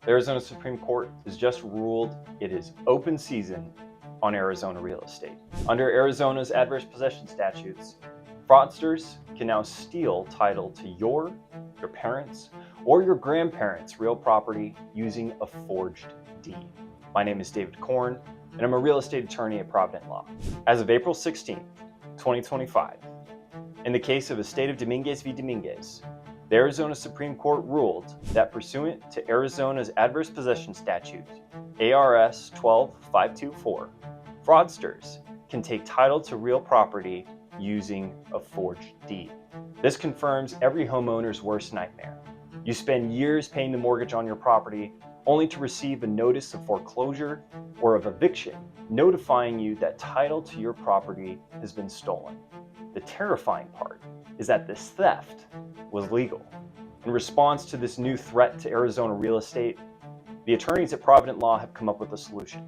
The Arizona Supreme Court has just ruled it is open season on Arizona real estate. Under Arizona's adverse possession statutes, fraudsters can now steal title to your parents, or your grandparents' real property using a forged deed. My name is David Korn, and I'm a real estate attorney at Provident Law. As of April 16, 2025, in the case of Estate of Dominguez v. Dominguez, the Arizona Supreme Court ruled that pursuant to Arizona's adverse possession statute, ARS 12524, fraudsters can take title to real property using a forged deed. This confirms every homeowner's worst nightmare. You spend years paying the mortgage on your property only to receive a notice of foreclosure or of eviction notifying you that title to your property has been stolen. The terrifying part is that this theft was legal. In response to this new threat to Arizona real estate, the attorneys at Provident Law have come up with a solution,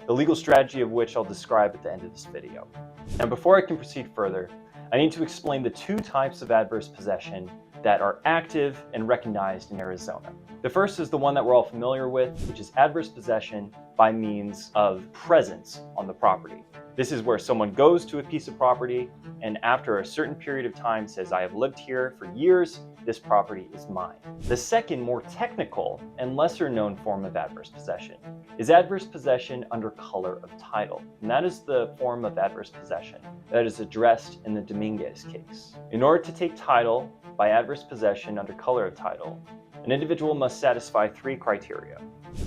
the legal strategy of which I'll describe at the end of this video. Now, before I can proceed further, I need to explain the two types of adverse possession that are active and recognized in Arizona. The first is the one that we're all familiar with, which is adverse possession by means of presence on the property. This is where someone goes to a piece of property and after a certain period of time says, I have lived here for years, this property is mine. The second, more technical and lesser known form of adverse possession is adverse possession under color of title. And that is the form of adverse possession that is addressed in the Dominguez case. In order to take title by adverse possession under color of title, an individual must satisfy three criteria.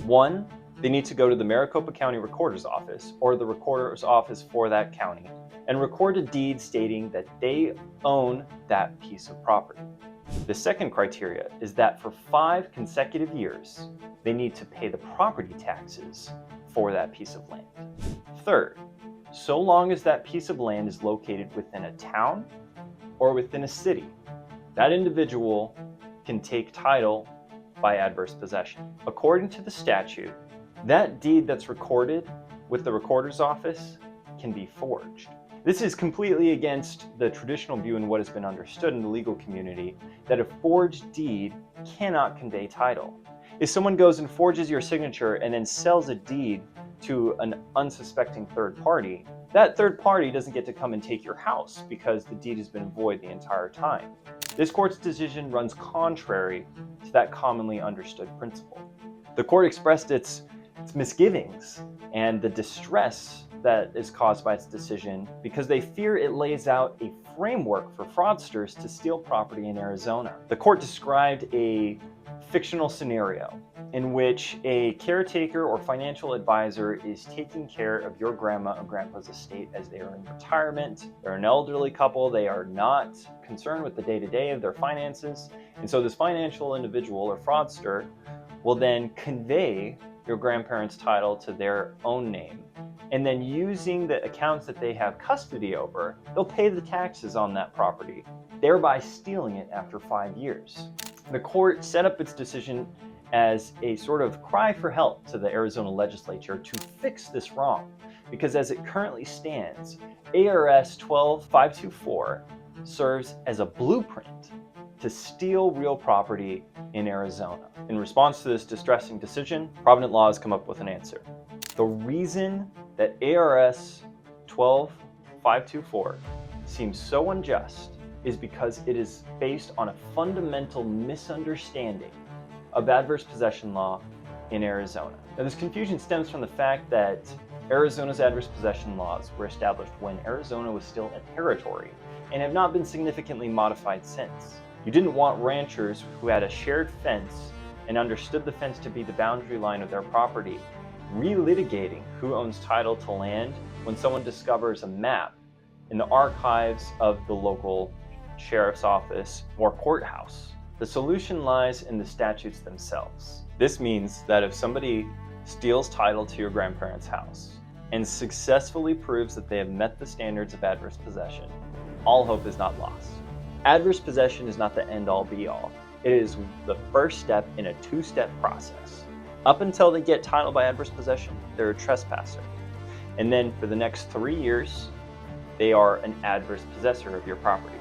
One, they need to go to the Maricopa County Recorder's Office or the Recorder's Office for that county and record a deed stating that they own that piece of property. The second criteria is that for 5 consecutive years, they need to pay the property taxes for that piece of land. Third, so long as that piece of land is located within a town or within a city, that individual can take title by adverse possession. According to the statute, that deed that's recorded with the recorder's office can be forged. This is completely against the traditional view and what has been understood in the legal community that a forged deed cannot convey title. If someone goes and forges your signature and then sells a deed to an unsuspecting third party, that third party doesn't get to come and take your house because the deed has been void the entire time. This court's decision runs contrary to that commonly understood principle. The court expressed its misgivings and the distress that is caused by its decision because they fear it lays out a framework for fraudsters to steal property in Arizona. The court described a fictional scenario in which a caretaker or financial advisor is taking care of your grandma or grandpa's estate as they are in retirement. They're an elderly couple. They are not concerned with the day-to-day of their finances. And so this financial individual or fraudster will then convey your grandparents' title to their own name. And then using the accounts that they have custody over, they'll pay the taxes on that property, thereby stealing it after 5 years. The court set up its decision as a sort of cry for help to the Arizona legislature to fix this wrong, because as it currently stands, ARS 12524 serves as a blueprint to steal real property in Arizona. In response to this distressing decision, Provident Law has come up with an answer. The reason that ARS 12524 seems so unjust is because it is based on a fundamental misunderstanding of adverse possession law in Arizona. Now, this confusion stems from the fact that Arizona's adverse possession laws were established when Arizona was still a territory and have not been significantly modified since. You didn't want ranchers who had a shared fence and understood the fence to be the boundary line of their property relitigating who owns title to land when someone discovers a map in the archives of the local sheriff's office or courthouse. The solution lies in the statutes themselves. This means that if somebody steals title to your grandparents' house and successfully proves that they have met the standards of adverse possession, all hope is not lost. Adverse possession is not the end-all be-all. It is the first step in a 2-step process. Up until they get title by adverse possession, they're a trespasser. And then for the next 3 years, they are an adverse possessor of your property.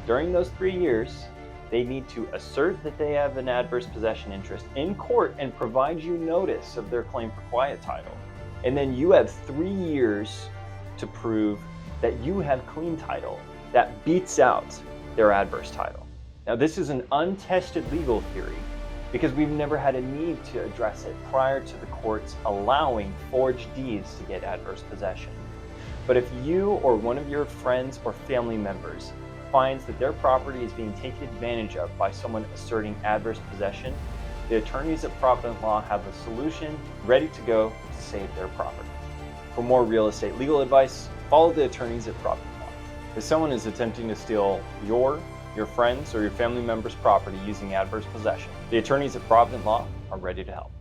During those 3 years, They need to assert that they have an adverse possession interest in court and provide you notice of their claim for quiet title. And then you have 3 years to prove that you have clean title that beats out their adverse title. Now, this is an untested legal theory because we've never had a need to address it prior to the courts allowing forged deeds to get adverse possession. But if you or one of your friends or family members finds that their property is being taken advantage of by someone asserting adverse possession, the attorneys at Provident Law have a solution ready to go to save their property. For more real estate legal advice, follow the attorneys at Provident Law. If someone is attempting to steal your friends, or your family member's property using adverse possession, the attorneys at Provident Law are ready to help.